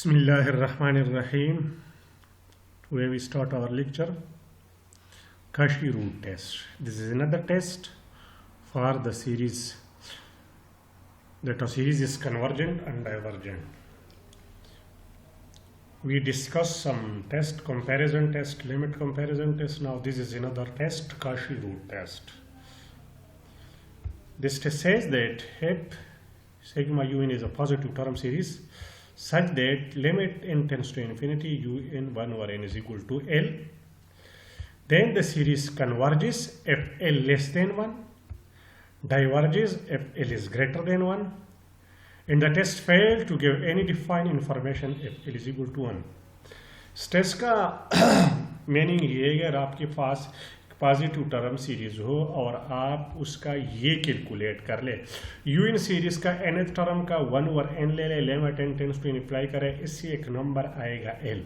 Bismillahirrahmanirrahim. Today we start our lecture Cauchy root test. This is another test for the series that a series is convergent and divergent. We discussed some test, comparison test, limit comparison test. Now this is another test, Cauchy root test. This test says that if sigma un is a positive term series such that limit n tends to infinity un 1 over n is equal to L, then the series converges if L less than 1, diverges if L is greater than 1, and the test failed to give any defined information if L is equal to 1. इस test का meaning ये है अगर आपके पास positive term series हो और आप उसका ये कैलकुलेट कर ले यून सीरीज का nth टर्म का 1 ओवर n ले ले लिमिट n टेंड्स टू इनफाई करे, इससे एक नंबर आएगा L.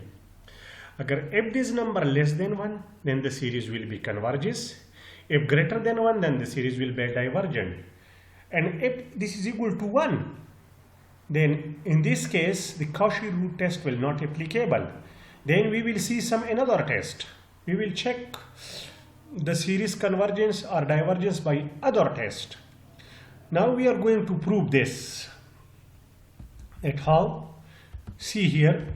अगर if this number less than 1 then the series will be converges, if greater than 1 then the series will be divergent, and if this is equal to 1 then in this case the Cauchy root test will not applicable. Then we will see some another test. We will check the series convergence or divergence by other test. Now we are going to prove this. At how? See here,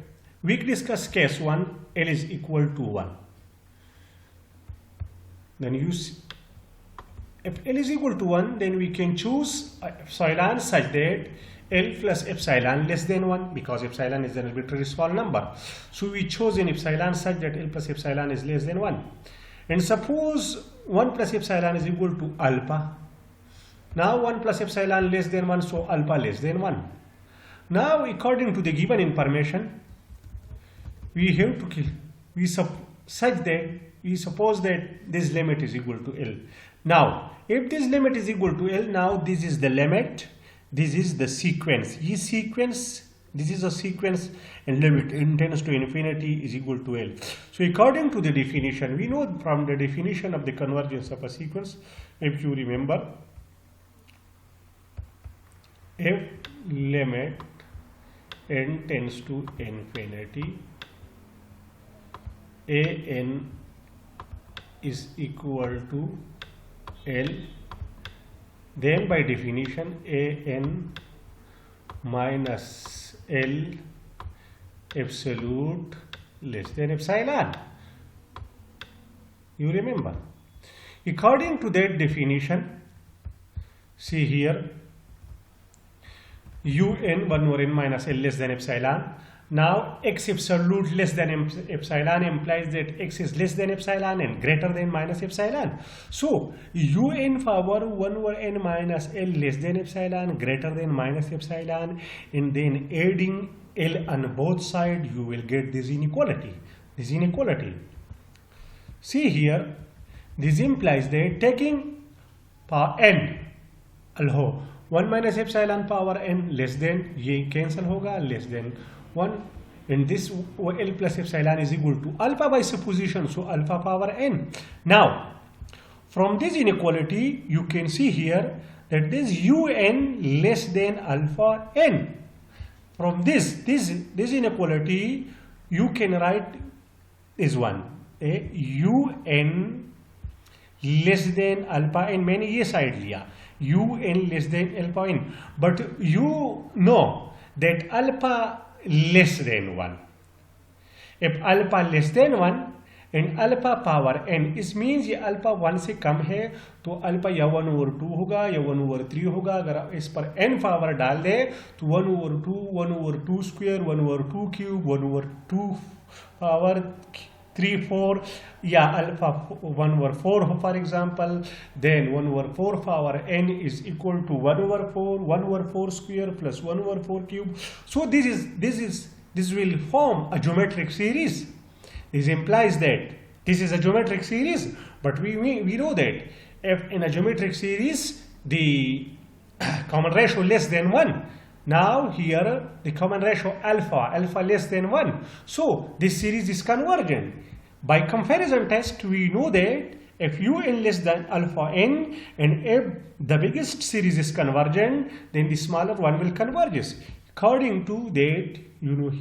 we discuss case 1, L is equal to 1. Then use, if L is equal to 1, then we can choose epsilon such that L plus epsilon less than 1, because epsilon is an arbitrary small number. So we chose an epsilon such that L plus epsilon is less than 1. And suppose 1 plus epsilon is equal to alpha. Now 1 plus epsilon less than 1, so alpha less than 1. Now according to the given information, we have to such that we suppose that this limit is equal to L. Now if this limit is equal to L, now this is the limit, this is the sequence. This is a sequence, and limit n tends to infinity is equal to L. So according to the definition, we know from the definition of the convergence of a sequence, if you remember, if limit n tends to infinity, an is equal to L, then by definition an minus L absolute less than epsilon. You remember? According to that definition, see here, un 1 over n minus L less than epsilon. Now x absolute less than epsilon implies that x is less than epsilon and greater than minus epsilon. So un power 1 over n minus L less than epsilon greater than minus epsilon, and then adding L on both sides, you will get this inequality. See here, this implies that taking power n, 1 minus epsilon power n less than, ये cancel होगा, less than 1, and this L plus epsilon is equal to alpha by supposition, so alpha power n. Now from this inequality you can see here that this un less than alpha n. From this inequality you can write is one, un less than alpha n. मैंने ये side लिया un less than alpha n, but you know that alpha less than 1. If alpha less than 1 and alpha power n, इस means ये alpha 1 से कम है तो alpha या 1 over 2 होगा या 1 over 3 होगा. अगर इस पर n पावर डाल दे तो 1 over 2, 1 over 2 square, 1 over 2 cube, 1 over 2 power 3, 4, या alpha 1 over 4 for example, then 1 over 4 power n is equal to 1 over 4, 1 over 4 square plus 1 over 4 cube. So this will form a geometric series. This implies that this is a geometric series, but we know that if in a geometric series the common ratio less than 1, now here the common ratio alpha less than 1, so this series is convergent. By comparison test we know that if un less than alpha n and if the biggest series is convergent, then the smaller one will converge. According to that, you know,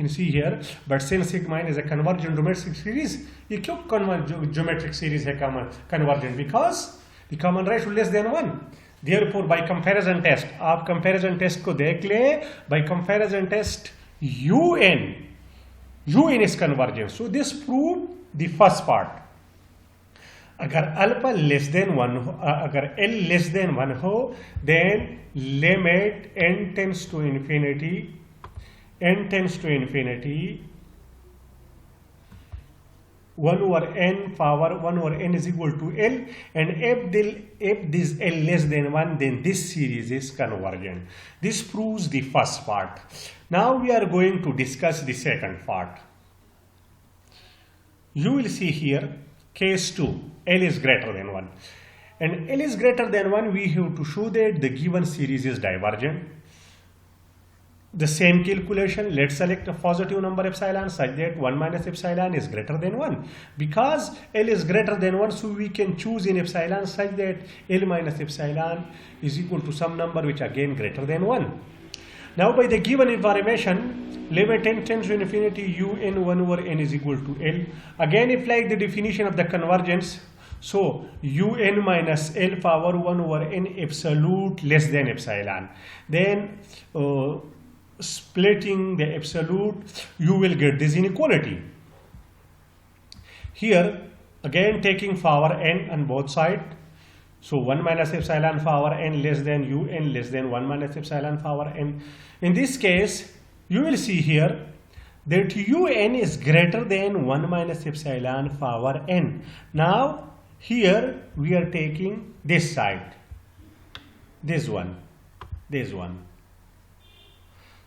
can see here, but since sigma n is a convergent geometric series, ये क्यों geometric series है convergent? Because the common ratio less than 1. Therefore by comparison test, आप comparison test को देख ले, by comparison test un is convergent. So this proved the first part. अगर alpha less than 1 हो, अगर l लेस देन 1 हो, then limit n tends to infinity 1 over n power 1 over n is equal to l, and if this l less than 1, then this series is convergent. This proves the first part. Now we are going to discuss the second part. You will see here case 2, l is greater than 1, and l is greater than 1, we have to show that the given series is divergent. The same calculation, let's select a positive number epsilon such that 1 minus epsilon is greater than 1. Because l is greater than 1, so we can choose in epsilon such that l minus epsilon is equal to some number which again greater than 1. Now by the given information, limit n tends to infinity un 1 over n is equal to l. Again apply the definition of the convergence. So un minus l power 1 over n absolute less than epsilon. Then splitting the absolute, you will get this inequality. Here again taking power n on both sides. So 1 minus epsilon power n less than un less than 1 minus epsilon power n. In this case, you will see here that un is greater than 1 minus epsilon power n. Now here we are taking this side, this one.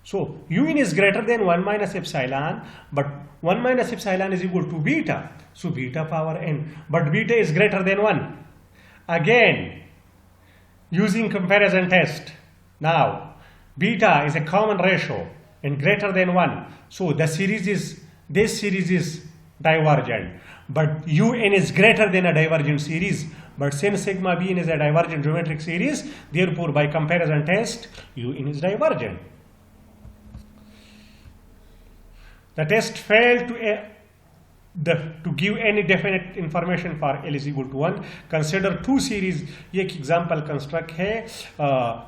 So un is greater than 1 minus epsilon, but 1 minus epsilon is equal to beta. So beta power n, but beta is greater than 1. Again, using comparison test. Now beta is a common ratio and greater than 1. So this series is divergent. But un is greater than a divergent series. But since sigma bn is a divergent geometric series, therefore by comparison test, un is divergent. The test failed to give any definite information for L is equal to 1. Consider two series. एक example construct है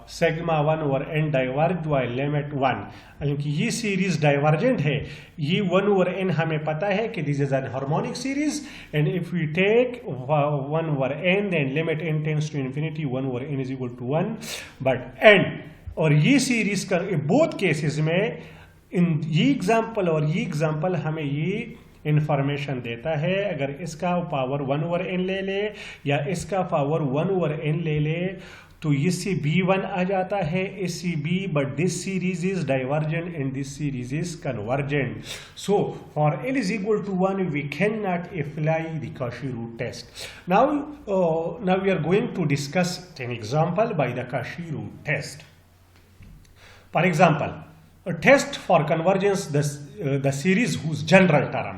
sigma 1 over n diverged while limit 1. क्योंकि ये series divergent है, ये 1 over n हमें पता है कि this is an harmonic series, and if we take 1 over n, then limit n tends to infinity 1 over n is equal to 1. But n और ये series का both cases में ये एग्जाम्पल और ये एग्जाम्पल हमें ये इंफॉर्मेशन देता है. अगर इसका पावर 1 ओवर n ले ले या इसका पावर 1 ओवर n ले ले, तो इससे b1 आ जाता है, इससे b, but this series is divergent and this series is convergent. So for l is equal to 1 we can not apply the Cauchy root test. Now we are going to discuss an example by the Cauchy root test. For example, a test for convergence the series whose general term,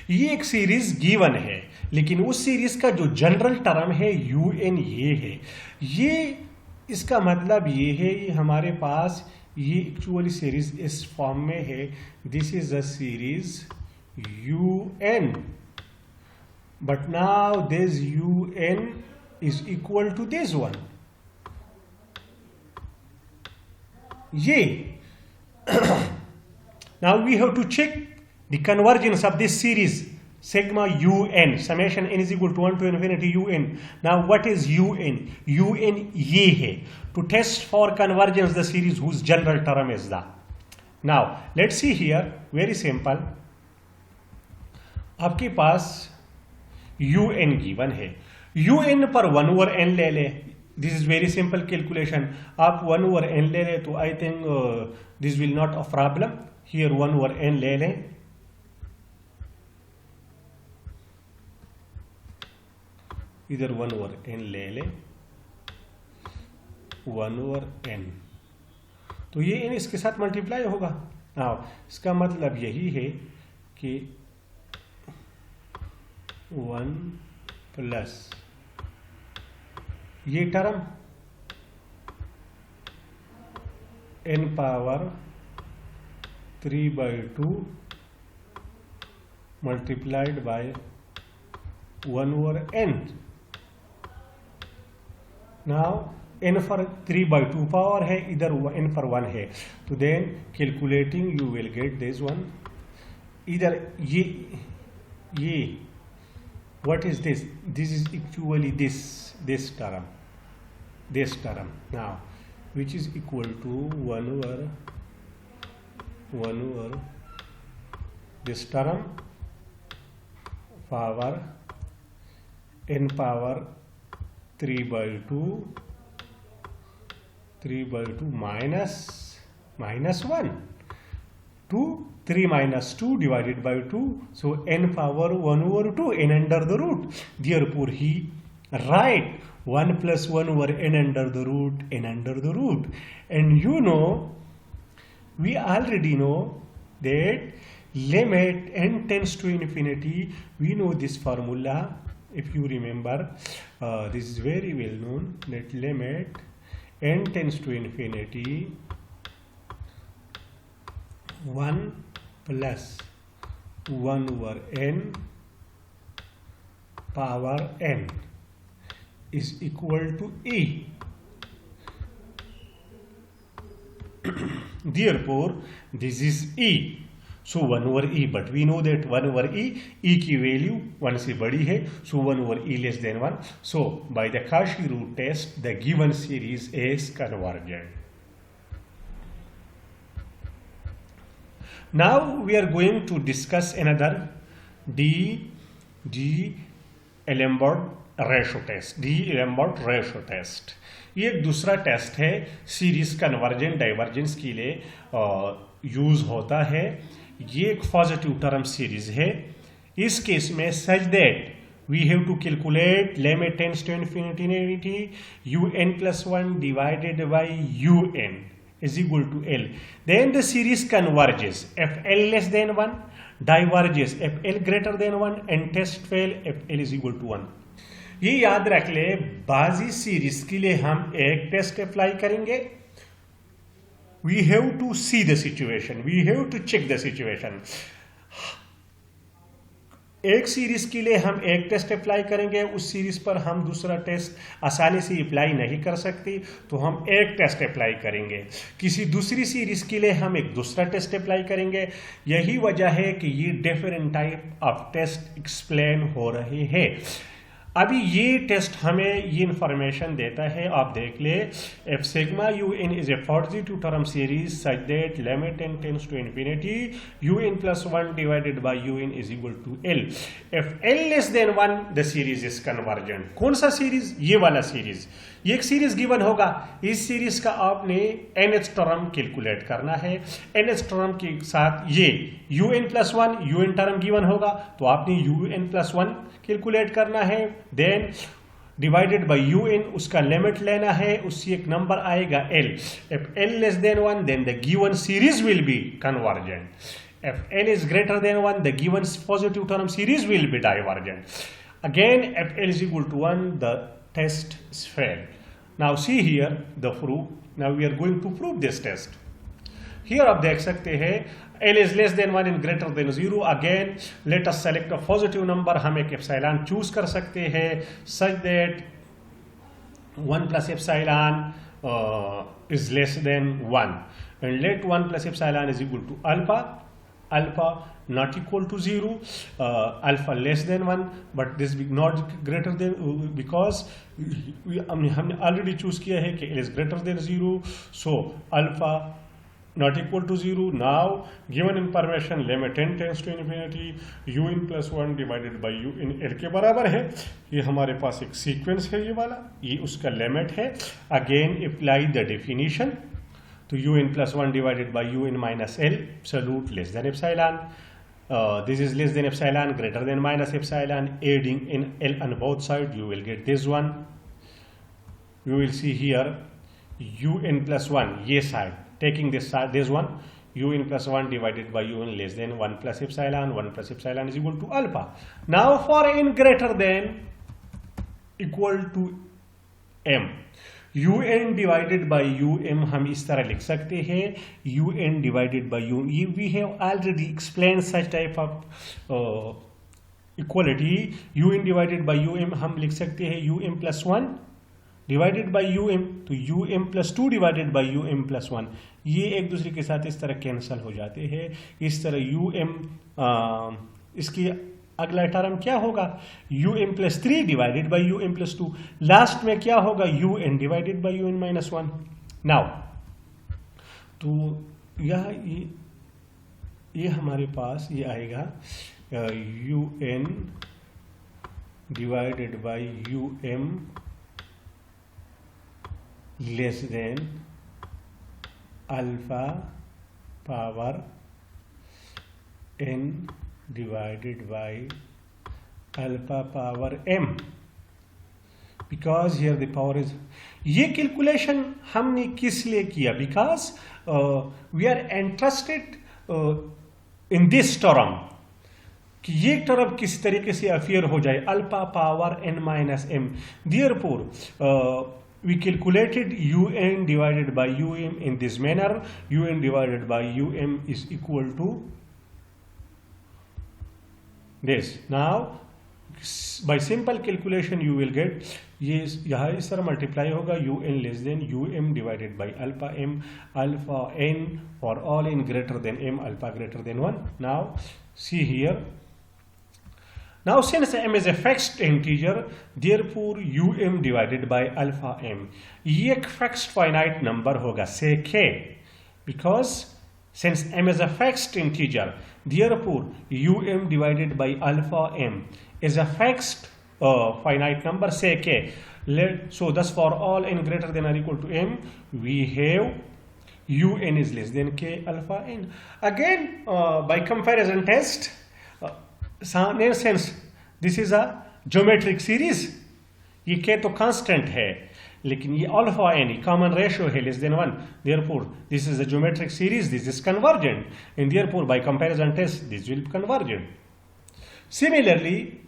ये एक series given है, लेकिन उस series का जो general term है un ये है. ये इसका मतलब ये है, ये हमारे पास ये एक्चुअली सीरीज इस फॉर्म में है. This is a series un, but now this un is equal to this one. ये now we have to check the convergence of this series sigma un, summation n is equal to 1 to infinity un. Now what is un? Un ये है. To test for convergence the series whose general term is the. Now let's see here, very simple. आपके पास un given है, un पर 1 over n ले ले. This is very simple calculation. आप 1 over n ले ले तो I think this will not a problem. Here 1 over n ले लें, इधर 1 over n ले लें, 1 over n, तो ये n इसके साथ मल्टीप्लाई होगा. नाउ इसका मतलब यही है कि 1 प्लस ये term n power 3/2 multiplied by 1/n. Now n for 3/2 power है, इधर n for 1 है, तो then calculating you will get this one. इधर ये what is this? This is actually this term now, which is equal to 1 over this term power n power 3/2 minus 1 to 3 minus 2 divided by 2, so n power 1/2, n under the root. Therefore he write 1 plus 1 over n under the root, and you know, we already know that limit n tends to infinity. We know this formula, if you remember, this is very well known, that limit n tends to infinity 1 plus 1 over n power n is equal to e. Therefore this is e, so 1 over e, but we know that 1 over e की value 1 से बड़ी है, so 1 over e less than 1. So by the Cauchy root test, the given series is convergent. Now we are going to discuss another D'Alembert ratio test. D'Alembert ratio test ये एक दूसरा test है, series convergent divergence के लिए use होता है. ये एक पॉजिटिव टर्म सीरीज है. इस केस में such that we have to calculate limit tends to infinity un plus 1 divided by un is equal to L. Then the series converges. FL less than 1 diverges FL greater than 1 and test fail FL is equal to 1. ये याद रख ले, बाजी series के लिए हम एक test apply करेंगे. We have to see the situation, we have to check the situation. एक सीरीज के लिए हम एक टेस्ट अप्लाई करेंगे, उस सीरीज पर हम दूसरा टेस्ट आसानी से अप्लाई नहीं कर सकते, तो हम एक टेस्ट अप्लाई करेंगे. किसी दूसरी सीरीज के लिए हम एक दूसरा टेस्ट अप्लाई करेंगे. यही वजह है कि ये different type of test explain हो रहे हैं. अभी ये टेस्ट हमें ये इंफॉर्मेशन देता है, आप देख ले. If sigma u n is a positive term series such that limit n tends to infinity un plus 1 divided by un is equal to L. If L less than 1 the series is convergent. कौन सा series? ये वाला series. ये एक series given होगा, इस series का आपने nth टर्म कैलकुलेट करना है. nth टर्म के साथ ये un plus 1 un term given होगा, तो आपने un plus 1 कैलकुलेट करना है. देन डिवाइडेड बाय un, उसका लिमिट लेना है, उससे एक नंबर आएगा L. If L less than 1 then the given series will be convergent. If L is greater than 1 the given positive term series will be divergent. Again if L is equal to 1 the test is failed. Now see here the proof. Now we are going to prove this test. Here आप देख सकते हैं L is less than 1 and greater than 0. Again let us select a positive number. हम एक epsilon choose कर सकते हैं such that 1 plus epsilon is less than 1, and let 1 plus epsilon is equal to alpha not equal to 0, alpha less than 1, but this not greater than, because हमने already choose किया है कि L is greater than 0, so alpha not equal to 0. Now given information limit n tends to infinity un plus 1 divided by un L के बराबर है. ये हमारे पास एक सीक्वेंस है, ये वाला, ये उसका लिमिट है. अगेन अप्लाई द डेफिनेशन, तो un plus 1 divided by un minus L absolute less than epsilon. This is less than epsilon greater than minus epsilon. Adding in L on both sides you will get this one. You will see here un plus 1 ये side, taking this side, this one, un plus 1 divided by un less than 1 plus epsilon. 1 plus epsilon is equal to alpha. Now for n greater than equal to m, u n divided by u m हम इस तरह लिख सकते हैं, u n divided by u, we have already explain such type of equality. U n divided by u m हम लिख सकते हैं u m plus one divided by u m, तो u m plus two divided by u m plus one, ये एक दूसरे के साथ इस तरह कैंसिल हो जाते हैं। इस तरह यू एम इसकी अगला टर्म क्या होगा, u m plus three divided by u m plus two, last में क्या होगा u n divided by u n minus one. Now तो ये हमारे पास ये आएगा u n divided by u m less than alpha power n divided by alpha power m, because here the power is, ये कैलकुलेशन हमने किस लिए किया, because we are interested in this term कि ये टर्म किस तरीके से अफियर हो जाए, alpha power n minus m, therefore we calculated un divided by um in this manner, un divided by um is equal to this. Now by simple calculation you will get, ये यहाँ इस तरह multiply होगा un less than um divided by alpha m, alpha n for all n greater than m, alpha greater than 1. Now see here, now since m is a fixed integer, therefore um divided by alpha m, ये एक fixed finite number होगा say k, because since m is a fixed integer, therefore um divided by alpha m is a fixed finite number say k. So thus for all n greater than or equal to m, we have un is less than k alpha n. Again by comparison test, since this is a geometric series, ये k तो constant है, लेकिन ये alpha n common ratio है less than 1, therefore this is a geometric series, this is convergent, and therefore by comparison test this will be convergent. Similarly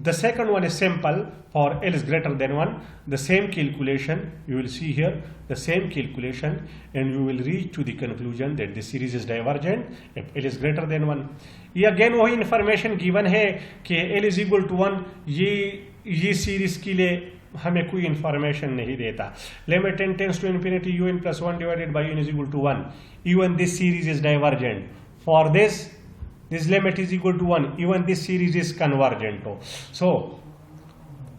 the second one is simple, for L is greater than 1, the same calculation you will see here, the same calculation, and you will reach to the conclusion that the series is divergent if L is greater than 1. ये again वही information given है कि L is equal to 1, ये series के लिए हमें कोई information नहीं देता. Limit n tends to infinity un plus 1 divided by n is equal to 1. Even this series is divergent. For this limit is equal to 1. Even this series is convergent. So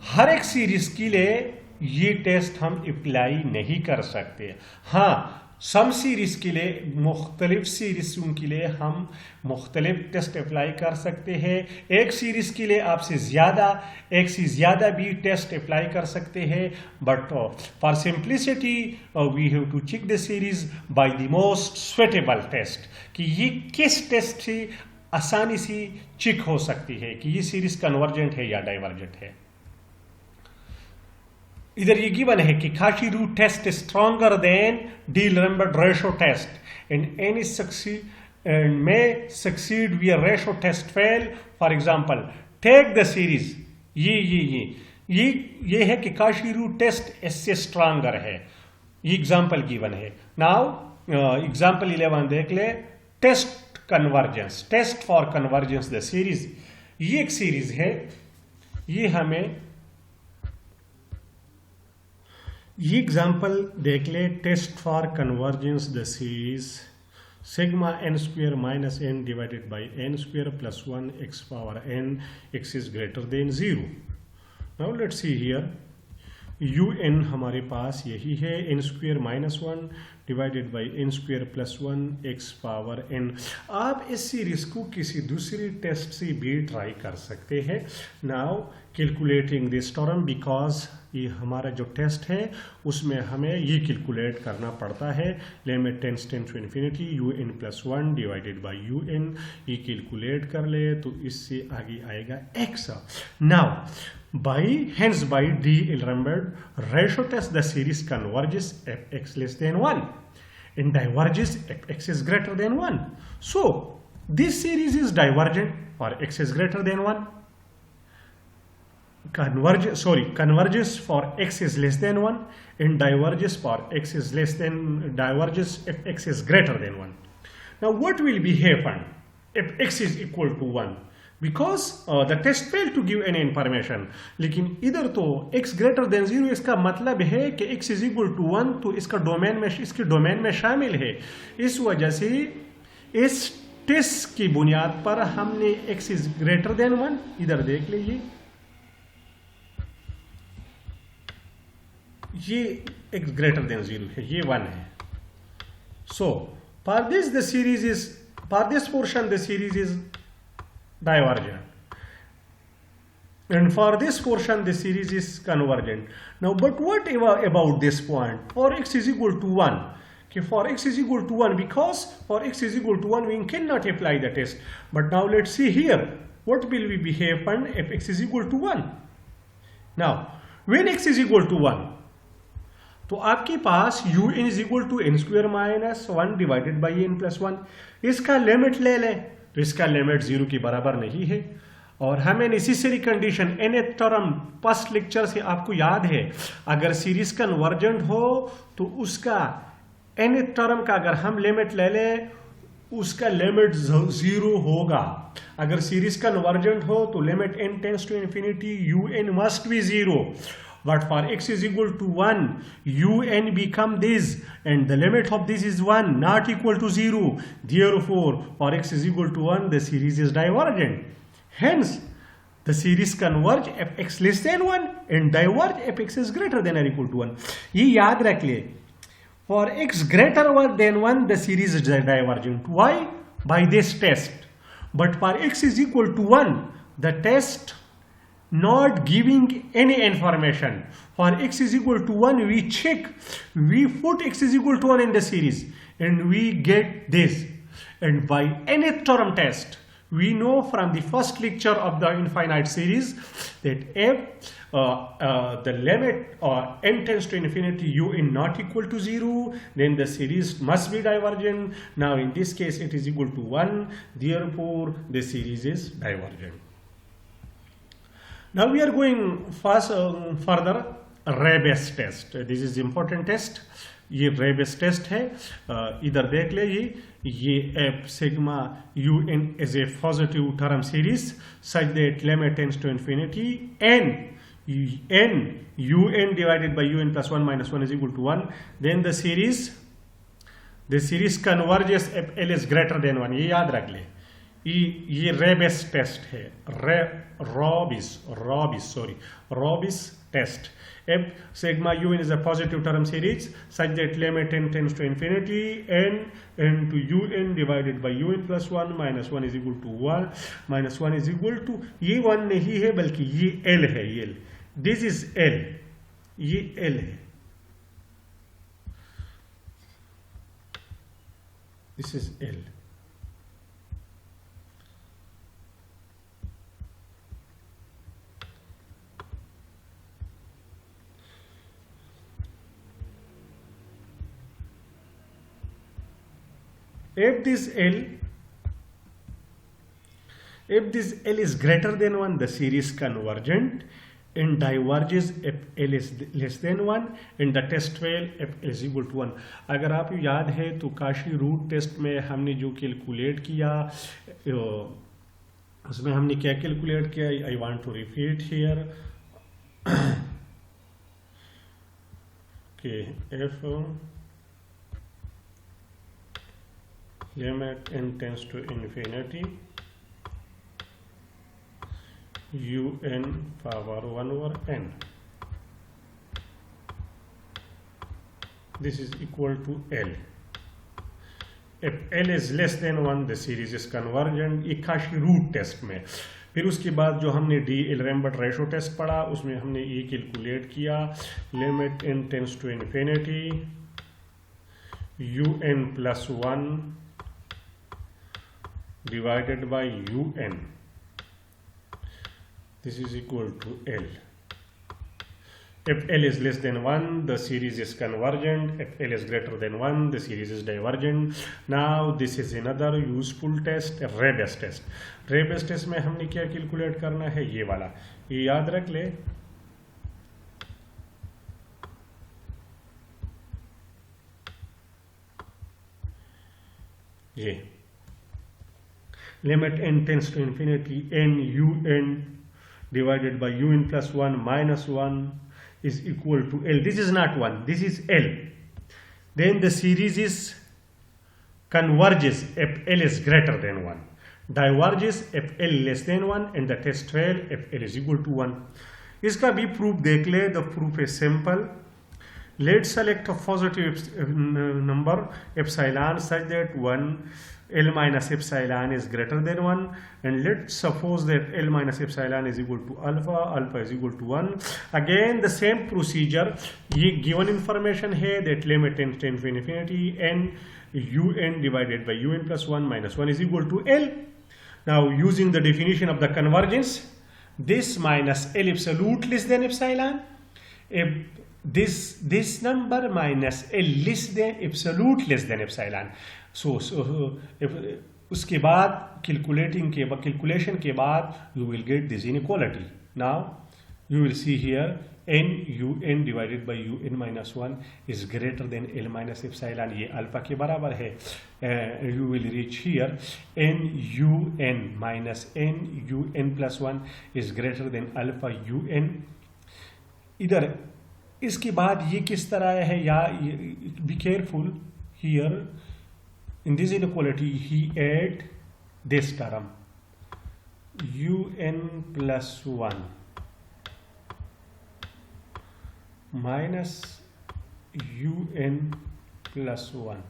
हर एक series के लिए ये test हम apply नहीं कर सकते. हाँ, some series के लिए, मुख्तलिफ सीरीज के लिए हम मुख्तलिफ टेस्ट अप्लाई कर सकते हैं. एक सीरीज के लिए आपसे ज़्यादा, एक से ज़्यादा भी टेस्ट अप्लाई कर सकते हैं. But for simplicity we have to check the series by the most suitable test, कि ये किस टेस्ट से आसानी से चेक हो सकती है कि ये सीरीज कन्वर्जेंट है या डाइवर्जेंट है. इधर ये गिवन है कि Cauchy root test is stronger than D'Alembert ratio test and any succeed and may succeed where ratio test fail. For example, take the series ये है कि काशी रूट टेस्ट इससे स्ट्रॉन्गर है. ये एग्जाम्पल गिवन है. Now example 11 देख ले. Test convergence, test for convergence the series. ये एक सीरीज है, ये हमें ये एग्जाम्पल देख ले. Test for convergence the series sigma n square minus n divided by n square plus 1 x power n, x is greater than 0. Now let's see here, un हमारे पास यही है, n square minus 1 divided by n square plus 1 x power n. आप इस series को किसी दूसरी test से भी ट्राई कर सकते हैं. Now calculating this term, because ये हमारा जो टेस्ट है उसमें हमें ये कैलकुलेट करना पड़ता है. Limit tends to infinity un plus 1 divided by un, ये कैलकुलेट कर ले तो इससे आगे आएगा x. Now hence by D-Lambert ratio test, the series converges if x less than 1 and diverges if x is greater than 1. So this series is divergent for x is greater than 1. converges for x is less than 1 and diverges for x is less than, diverges if x is greater than 1. Now what will be happen if x is equal to 1? Because the test failed to give any information. लेकिन इधर तो x greater than 0 इसका मतलब है कि x is equal to 1 तो इसका domain में, इसके डोमेन में शामिल है. इस वजह से इस टेस्ट की बुनियाद पर हमने x is greater than 1, इधर देख लीजिए, ये x greater than 0 है, ये 1 है. So for this the series is, for this portion the series is divergent, and for this portion the series is convergent. Now but what about this point for x is equal to 1? Okay, for x is equal to 1, because for x is equal to 1 we cannot apply the test. But now let's see here what will be happen if x is equal to 1. Now when x is equal to 1, तो आपके पास un is equal to n square minus 1 divided by n plus 1. इसका limit ले लें तो इसका limit 0 के बराबर नहीं है. और हमें necessary condition nth term first lecture से आपको याद है, अगर सीरीज कन्वर्जेंट हो तो उसका nth टर्म का अगर हम लिमिट ले लें उसका लिमिट 0 होगा. अगर सीरीज कन्वर्जेंट हो तो limit n tends to infinity un must be 0. But for x is equal to 1, un become this and the limit of this is 1, not equal to 0. Therefore, for x is equal to 1, the series is divergent. Hence, the series converge if x less than 1 and diverge if x is greater than or equal to 1. ये याद रख ले. For x greater than 1, the series is divergent. Why? By this test. But for x is equal to 1, the test not giving any information. For x is equal to 1, we check, we put x is equal to 1 in the series and we get this. And by nth term test, we know from the first lecture of the infinite series that if the limit n tends to infinity un not equal to 0, then the series must be divergent. Now in this case it is equal to 1, therefore the series is divergent. Now we are going further ray-based test. This is important test. ये ray-based test है. इधर देख ले, ये f sigma un is a positive term series such that limit tends to infinity n un divided by un plus 1 minus 1 is equal to 1. Then the series converges if L is greater than 1. ये याद रख ले. ये ray-based test है. Robis test. If sigma un is a positive term series such that limit n tends to infinity, n into un divided by un plus 1 minus 1 is equal to 1 minus 1 is equal to, ये 1 नहीं है बल्कि ये L है. ये L, this is L, ये L है, this is L. If this L is greater than 1, the series convergent and diverges if L is less than 1 and the test fail if L is equal to 1. अगर आप याद है तो Kashi root test में हमने जो calculate किया उसमें हमने क्या कैलकुलेट किया, I want to repeat here कि if limit n tends to infinity un power 1 over n, this is equal to L. If L is less than 1, the series is convergent. ये Kashi root test में. फिर उसके बाद जो हमने D एलरेम्बर्ट ratio test पढ़ा उसमें हमने ये कैलकुलेट किया, limit n tends to infinity un plus 1 divided by un, this is equal to L. If L is less than 1, the series is convergent. If L is greater than 1, the series is divergent. Now this is another useful test, Rebus test. Rebus test में हमने क्या calculate करना है, ये वाला, ये याद रख ले. ये limit n tends to infinity, n un divided by un plus 1 minus 1 is equal to L. This is not 1, this is L. Then the series is converges if L is greater than 1, diverges if L less than 1, and the test fail if L is equal to 1. इसका भी proof देख ले. The proof is simple. Let's select a positive number epsilon such that 1 L minus epsilon is greater than 1, and let's suppose that L minus epsilon is equal to alpha, alpha is equal to 1. Again the same procedure. ये given information है that limit tends to infinity, n un divided by un plus 1 minus 1 is equal to L. Now using the definition of the convergence, this minus L absolute less than epsilon, if this number minus L less than absolute less than epsilon. So if उसके बाद calculation के बाद you will get this inequality. Now you will see here n un divided by un minus 1 is greater than L minus epsilon. ये alpha के बराबर है. You will reach here n un minus n un plus 1 is greater than alpha un. इधर इसके बाद ये किस तरह है, या be careful here in this inequality he add this term un plus 1 minus un plus 1.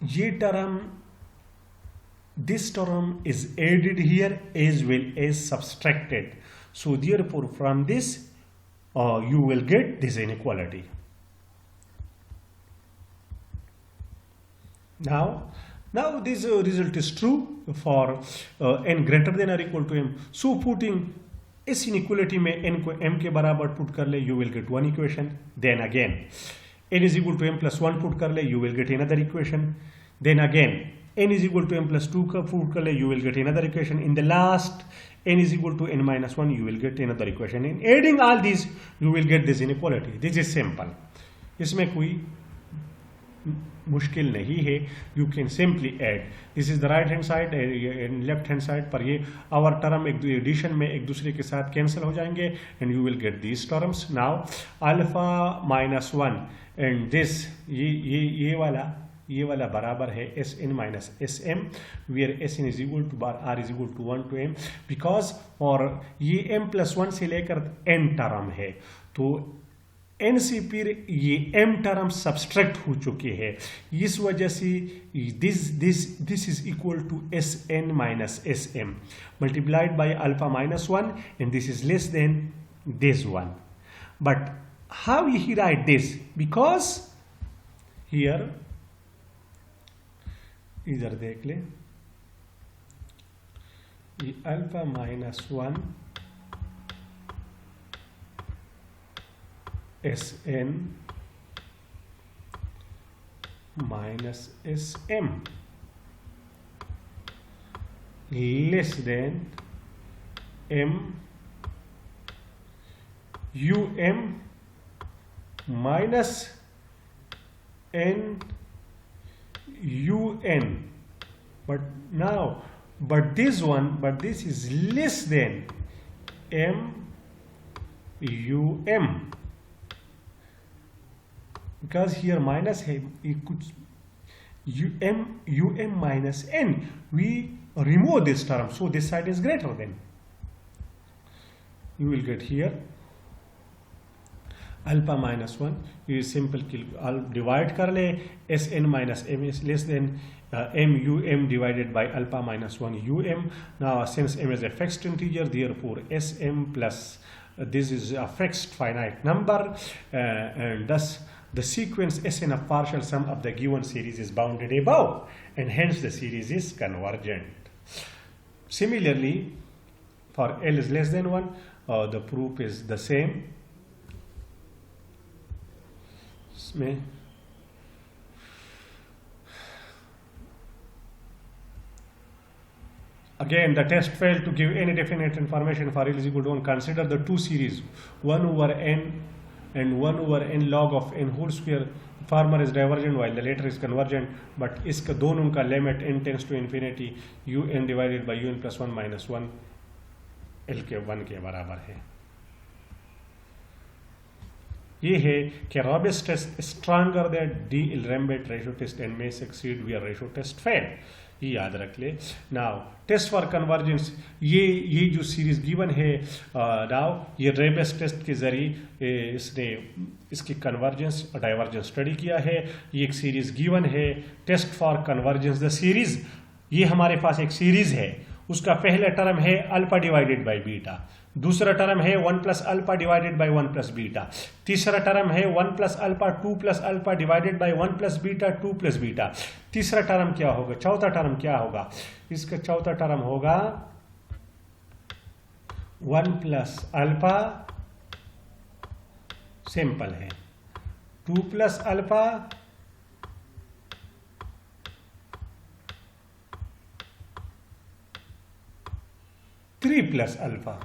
ये term, this term is added here as well as subtracted. So therefore from this you will get this inequality. Now this result is true for n greater than or equal to m. So putting इस inequality में n को m के बराबर put कर ले, you will get one equation. Then again n is equal to m plus 1 put कर ले, you will get another equation. Then again n is equal to m plus 2 का put कर ले, you will get another equation. In the last n is equal to n minus 1, you will get another equation. In adding all these you will get this inequality. This is simple. इसमें कोई मुश्किल नहीं है. You can simply add. This is the right hand side and left hand side. पर ये our term addition में एक दूसरे के साथ कैंसिल हो जाएंगे and you will get these terms. Now alpha minus 1 and this ये वाला बराबर है Sn minus Sm, where Sn is equal to bar r is equal to 1 to m, because और ये m plus 1 से लेकर n term है, तो n से फिर ये m टर्म सब्सट्रैक्ट हो चुके हैं. इस वजह से this is equal to Sn minus Sm multiplied by alpha minus 1, and this is less than this one. But how he write this? Because here इधर देख ले, ये alpha minus 1 Sn minus Sm less than m um minus n un. But this is less than m because here minus है, um minus n, we remove this term, so this side is greater than. You will get here alpha minus 1, you simple divide कर ले, Sn minus m is less than m divided by alpha minus 1 um. Now since m is a fixed integer, therefore Sm plus this is a fixed finite number, and thus the sequence Sn of partial sum of the given series is bounded above, and hence the series is convergent. Similarly, for L is less than 1, the proof is the same. इसमें again the test failed to give any definite information for L is equal to 1. Consider the two series 1 over n and 1 over n log of n whole square. Former is divergent while the later is convergent, but इसका दोनों का limit n tends to infinity un divided by un plus 1 minus 1 l के 1 के बराबर है. ये है कि Raabe's test stronger than d'Alembert ratio test and may succeed where ratio test fail. ये याद रख ले. नाउ टेस्ट फॉर कन्वर्जेंस, ये जो सीरीज गिवन है नाउ ये रॉबिन्स टेस्ट के जरिए इसने इसकी कन्वर्जेंस और डाइवर्जेंस स्टडी किया है. ये एक सीरीज गिवन है test for convergence. The series, ये हमारे पास एक सीरीज है, उसका पहला टर्म है अल्फा डिवाइडेड बाई बीटा, दूसरा टर्म है 1 plus alpha divided by 1 plus beta, तीसरा टर्म है 1 plus alpha 2 plus alpha divided by 1 plus beta 2 plus beta. तीसरा टर्म क्या होगा, चौथा टर्म क्या होगा, इसका चौथा टर्म होगा 1 प्लस अल्फा, सिंपल है, 2 plus alpha, 3 plus alpha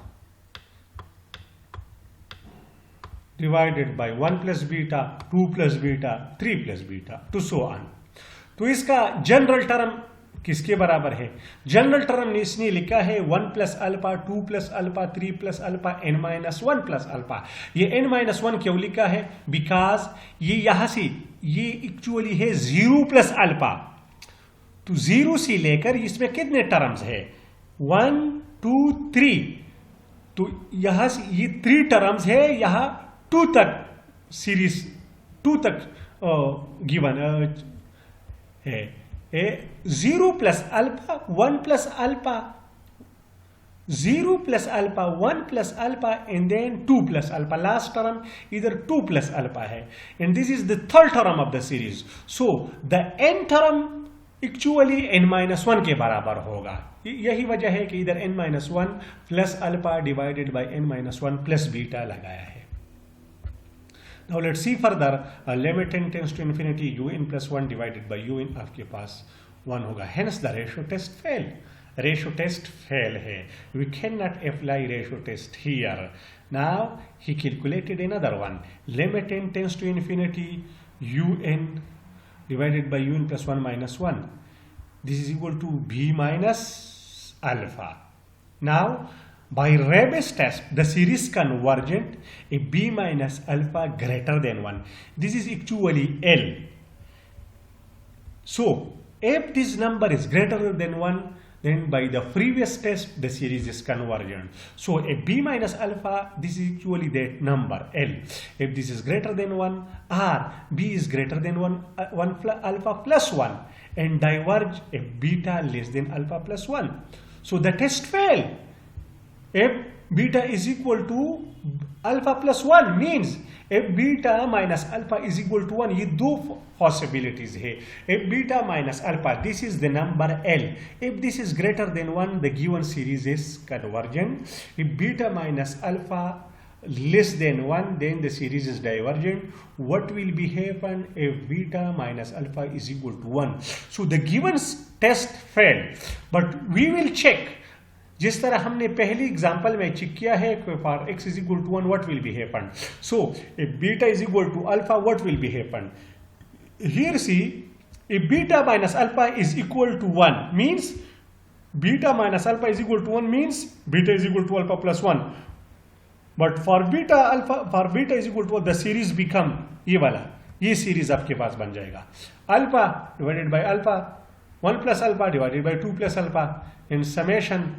divided by 1 plus beta 2 plus beta 3 plus beta two so on. तो इसका जनरल टर्म किसके बराबर है? जनरल टर्म इसने लिखा है 1 plus alpha 2 plus alpha 3 plus alpha n minus 1 plus alpha. ये n माइनस 1 क्यों लिखा है? बिकॉज ये यहां से ये एक्चुअली है 0 प्लस अल्फा, तो 0 से लेकर इसमें कितने टर्म्स है 1 2 3, तो यहां से ये 3 टर्म्स है, यहां 2 तक सीरीज 2 तक गिवन है. 0 plus alpha 1 plus alpha, 0 plus alpha 1 plus alpha and then 2 plus alpha. Last term इधर 2 प्लस अल्फा है and this is the third term of the series. So the n term actually n minus 1 के बराबर होगा. यही वजह है कि इधर n minus 1 plus alpha divided by n minus 1 plus beta लगाया है. Now let's see further. Limit n tends to infinity un plus 1 divided by un आपके पास 1 होगा. Hence the ratio test fail. Ratio test fail है. We cannot apply ratio test here. Now he calculated another one. Limit n tends to infinity un divided by un plus 1 minus 1. This is equal to b minus alpha. Now by Rabe's test, the series convergent if b minus alpha greater than 1. This is actually L. So, if this number is greater than 1, then by the previous test, the series is convergent. So, if b minus alpha, this is actually that number L. If this is greater than 1, or b is greater than 1 alpha plus 1, and diverge if beta less than alpha plus 1. So, the test failed. If beta is equal to alpha plus 1 means if beta minus alpha is equal to 1, ये दो possibilities है. If beta minus alpha, this is the number L. If this is greater than 1, the given series is convergent. If beta minus alpha less than 1, then the series is divergent. What will be happen if beta minus alpha is equal to 1? So the given test failed, but we will check. जिस तरह हमने पहली example में check किया है for x is equal to 1 what will be happen. So if beta is equal to alpha what will be happen. Here see if beta minus alpha is equal to 1 means beta minus alpha is equal to 1 means beta is equal to alpha plus 1. But for beta is equal to the series become ये वाला, ये series आपके पास बन जाएगा alpha divided by alpha 1 plus alpha divided by 2 plus alpha in summation.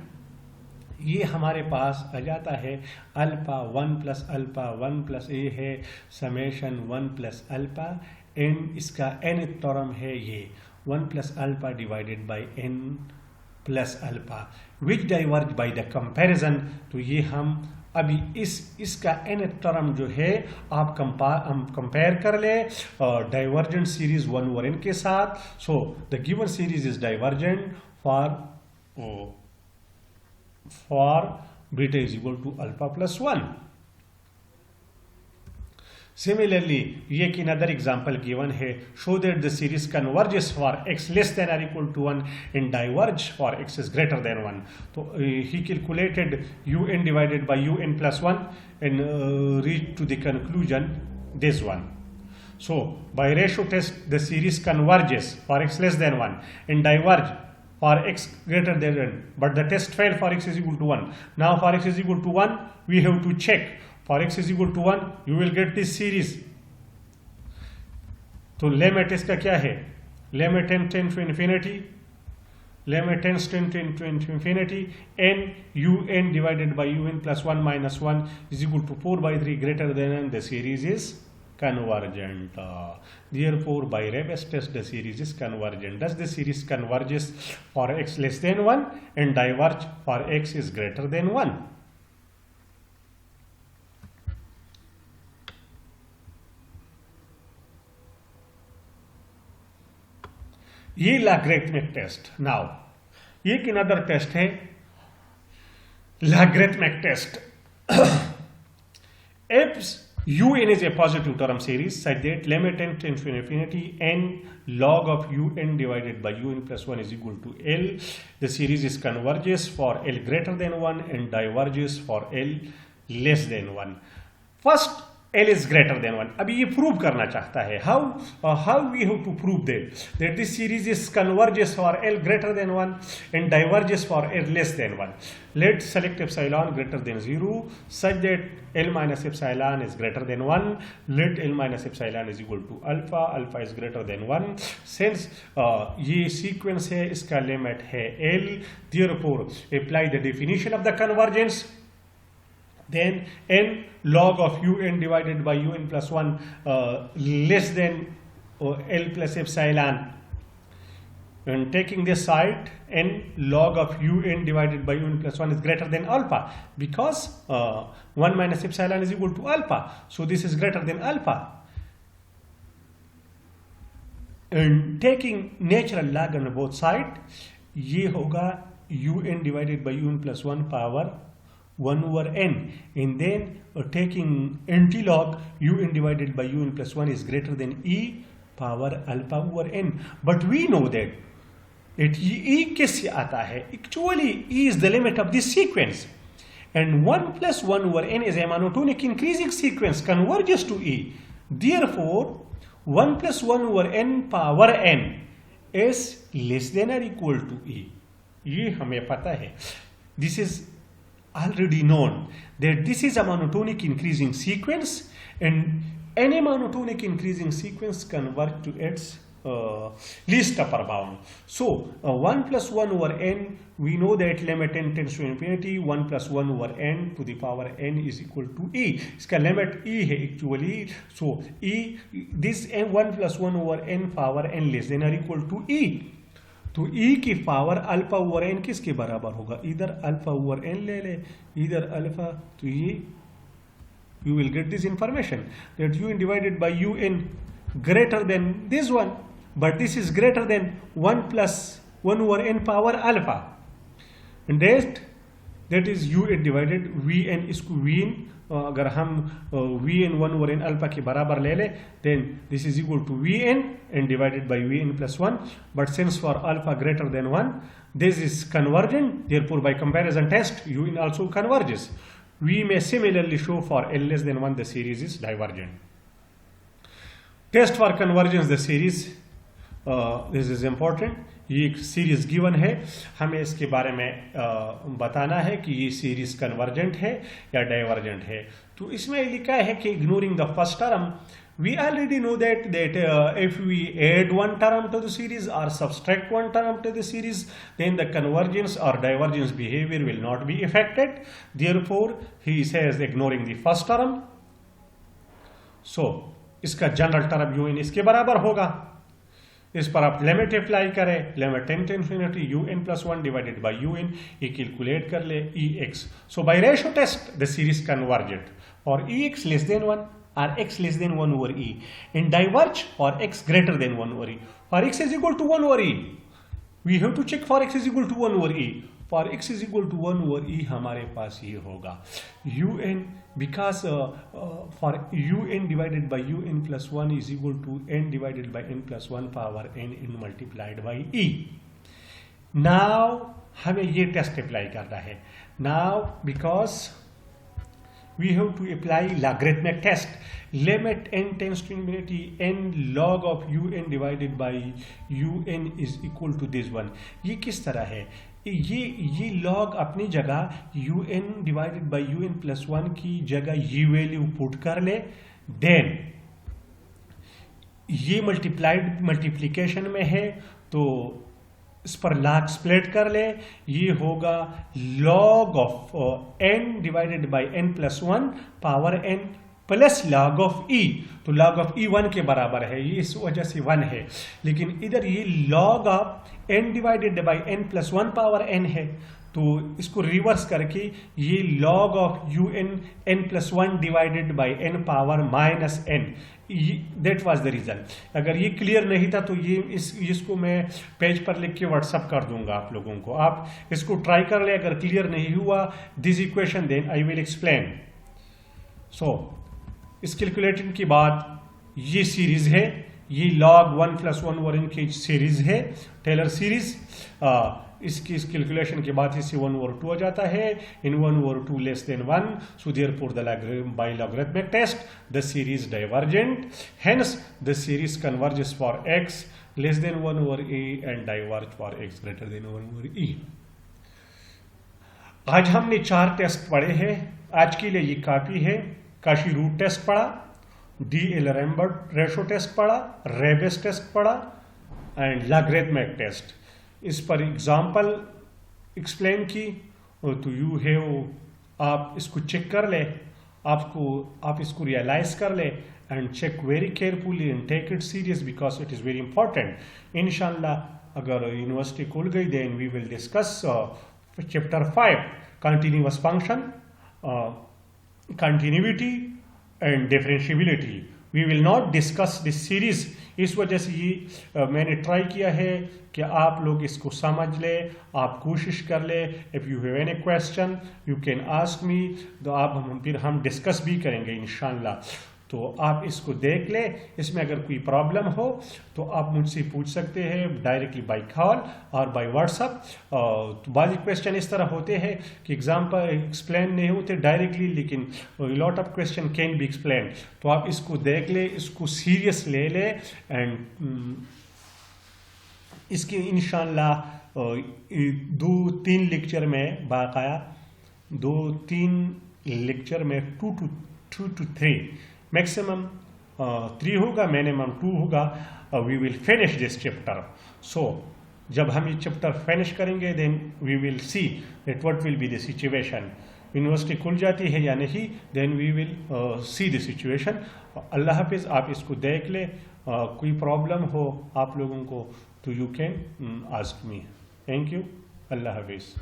ये हमारे पास आ जाता है अल्फा 1 प्लस अल्फा 1 प्लस ए है समेशन 1 प्लस अल्फा एंड इसका n टर्म है ये 1 plus alpha divided by n plus alpha which diverge by the comparison. तो ये हम अभी इसका n टर्म जो है आप हम कंपेयर कर ले डाइवर्जेंट सीरीज 1 ओवर n के साथ. So the given series is divergent for beta is equal to alpha plus 1. Similarly, yet another example given here, show that the series converges for x less than or equal to 1 and diverge for x is greater than 1. So he calculated un divided by un plus 1 and reached to the conclusion this one. So by ratio test, the series converges for x less than 1 and diverge for x greater than 1, but the test failed for x is equal to 1. Now for x is equal to 1, we have to check. For x is equal to 1, you will get this series. तो limit इसका क्या है? Limit tends to infinity, limit tends to infinity n un divided by un plus 1 minus 1 is equal to 4 by 3 greater than n. The series is convergent. Therefore, by Rebus test, the series is convergent. Thus, the series converges for x less than 1 and diverge for x is greater than 1. ये logarithmic test. Now एक another test है logarithmic test. if un is a positive term series such that limit tends to infinity n log of un divided by un plus 1 is equal to L, the series is converges for L greater than 1 and diverges for L less than 1. First, L is greater than 1. अभी ये prove करना चाहता है. How we have to prove that this series is converges for L greater than 1 and diverges for L less than 1. Let's select epsilon greater than 0 such that L minus epsilon is greater than 1. Let L minus epsilon is equal to alpha. Alpha is greater than 1. Since ये sequence है, इसका limit है L. Therefore, apply the definition of the convergence. Then n log of un divided by un plus 1 less than L plus epsilon. And taking this side, n log of un divided by un plus 1 is greater than alpha because 1 minus epsilon is equal to alpha. So this is greater than alpha. And taking natural log on both sides, ये होगा un divided by un plus 1 power 1 over n, and then taking antilog un divided by un plus 1 is greater than e power alpha over n. But we know that e कैसे आता है? Actually, e is the limit of this sequence, and 1 plus 1 over n is a monotonic increasing sequence, converges to e. Therefore, 1 plus 1 over n power n is less than or equal to e. ये हमें पता है. This is already known that this is a monotonic increasing sequence, and any monotonic increasing sequence converge to its least upper bound. So 1 plus 1 over n, we know that limit n tends to infinity. 1 plus 1 over n to the power n is equal to e. इसका limit e है actually. So e, this n 1 plus 1 over n power n less than or equal to e. तो e की power alpha over N किसके बराबर होगा? इधर alpha over N ले ले, इधर अल्फा. तो ये you will get this information that un divided by un greater than this one, but this is greater than 1 plus 1 over n power alpha, and that is un divided vn इसको vn अगर हम vn 1 over n alpha के बराबर ले ले, then this is equal to vn and divided by vn plus 1. But since for alpha greater than 1, this is convergent. Therefore, by comparison test, un also converges. We may similarly show for L less than 1 the series is divergent. Test for convergence the series. This is important. ये एक series given है, हमें इसके बारे में बताना है कि ये सीरीज कन्वर्जेंट है या डाइवर्जेंट है. तो इसमें लिखा है कि ignoring the first term, we already know that if we add one term to the series or subtract one term to the series, then the convergence or divergence behavior will not be affected. Therefore, he says ignoring the first term. So, इसका general term un इसके बराबर होगा. इस पर आप limit apply करें, limit tend to infinity un plus 1 divided by un, ये calculate कर ले ex. So by ratio test the series convergent or ex less than 1 or x less than 1 over e, and diverge for x greater than 1 over e. For x is equal to 1 over e, we have to check for x is equal to 1 over e. For x is equal to 1 over e हमारे पास ये होगा un, because for un divided by un plus 1 is equal to n divided by n plus 1 power n in multiplied by e. Now हमें ये test apply करना है. Now because we have to apply logarithmic test. Limit n tends to infinity n log of un divided by un is equal to this one. ये किस तरह है? ये log अपनी जगह un divided by un plus 1 की जगह ये वैल्यू पुट कर ले, देन ये मल्टीप्लिकेशन में है तो इस पर log स्प्लिट कर ले, ये होगा log of n divided by n plus 1 power n plus log of e. तो log ऑफ e 1 के बराबर है, ये इस वजह से 1 है. लेकिन इधर ये log of n divided by n plus 1 power n है, तो इसको रिवर्स करके ये log of un n plus 1 divided by n power minus n. That was the reason. अगर ये क्लियर नहीं था तो ये इसको मैं पेज पर लिख के व्हाट्सअप कर दूंगा आप लोगों को. आप इसको ट्राई कर ले. अगर क्लियर नहीं हुआ this equation then I will explain. So इस कैलकुलेटिंग के बाद ये सीरीज है, ये log 1 प्लस 1 ओवर n की सीरीज है, टेलर सीरीज. इसकी इस कैलकुलेशन के बाद इससे 1 ओवर 2 हो जाता है. In 1 over 2 less than 1, so therefore by logarithmic test the series divergent, hence the series converges for x less than 1 over a and diverge for x greater than 1 over e. आज हमने 4 test पढ़े हैं. आज के लिए ये काफी है. काशी रूट टेस्ट पढ़ा, डी-एलरेम्बर्ट रेशो टेस्ट पढ़ा, रेबेस टेस्ट पढ़ा एंड लॉगरिथमिक टेस्ट. इस पर एग्जाम्पल एक्सप्लेन की. तो यू हैव, आप इसको चेक कर ले, आप इसको रियलाइज कर ले and check very carefully and take it serious because it is very important. इंशाल्लाह अगर यूनिवर्सिटी खुल गई then we will discuss chapter 5 continuous function, continuity and differentiability. We will not discuss this series. इस वजह से ये मैंने ट्राई किया है कि आप लोग इसको समझ ले, आप कोशिश कर ले. If you have any question you can ask मी. तो आप फिर हम डिस्कस भी करेंगे इंशाल्लाह. तो आप इसको देख ले. इसमें अगर कोई प्रॉब्लम हो तो आप मुझसे पूछ सकते हैं डायरेक्टली बाय कॉल और बाय व्हाट्सअप. तो बाज़ क्वेश्चन इस तरह होते हैं कि एग्जाम्पल एक्सप्लेन नहीं होते डायरेक्टली, लेकिन lot of question can be explain. तो आप इसको देख ले, इसको सीरियस ले ले एंड इसकी इंशाल्लाह 2-3 लेक्चर में बाकाया 2-3 लेक्चर में 2 to 3 मैक्सिमम 3 होगा, मिनिमम 2 होगा. We will finish this chapter. So जब हम ये चैप्टर फिनिश करेंगे then we will see that what will be the situation. University खुल जाती है या नहीं, then we will see the situation. अल्लाह हाफिज़. आप इसको देख ले. कोई प्रॉब्लम हो आप लोगों को तो you can ask me. Thank you. अल्लाह हाफिज़.